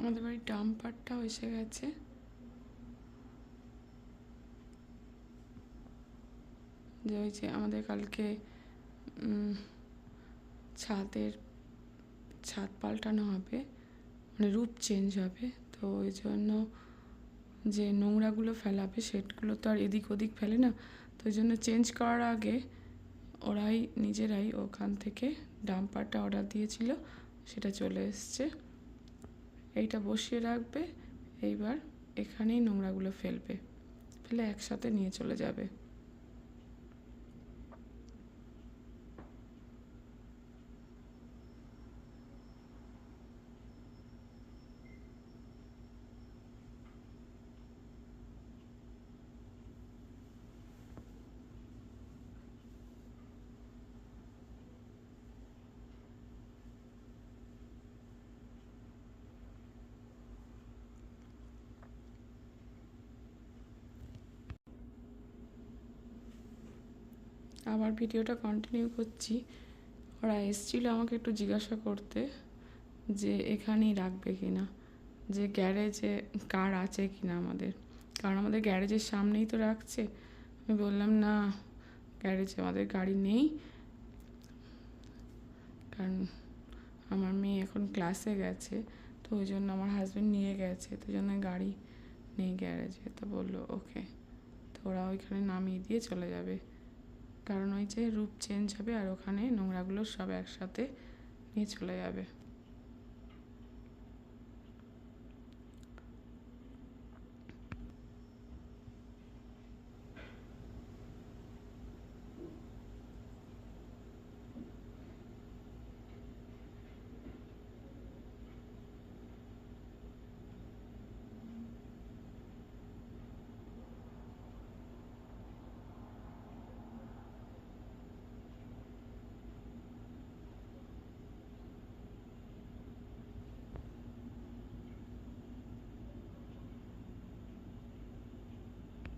আমাদের বাড়ির ডাম্পারটাও এসে গেছে। যে ওই যে আমাদের কালকে ছাদ পাল্টানো হবে, মানে রূপ চেঞ্জ হবে, তো ওই জন্য যে নোংরাগুলো ফেলাবে সেগুলো তো আর এদিক ওদিক ফেলে না, তো ওই জন্য চেঞ্জ করার আগে ওরাই নিজেরাই ওখান থেকে ডাম্পারটা অর্ডার দিয়েছিল, সেটা চলে এসছে। এইটা বসিয়ে রাখবে, এইবার এখানেই নোংরাগুলো ফেলে একসাথে নিয়ে চলে যাবে। আবার ভিডিওটা কন্টিনিউ করছি। ওরা এসেছিলো আমাকে একটু জিজ্ঞাসা করতে যে এখানেই রাখবে কিনা, যে গ্যারেজে কার আছে কিনা আমাদের, কারণ আমাদের গ্যারেজের সামনেই তো রাখছে। আমি বললাম না, গ্যারেজে আমাদের গাড়ি নেই, কারণ আমার মেয়ে এখন ক্লাসে গেছে, তো ওই জন্য আমার হাজব্যান্ড নিয়ে গেছে, তো জন্য গাড়ি নেই গ্যারেজে। তো বললো ওকে, তো ওরা ওইখানে নামিয়ে দিয়ে চলে যাবে, কারণ ওই যে রূপ চেঞ্জ হবে আর ওখানে নোংরাগুলো সব একসাথে নিয়ে চলে যাবে।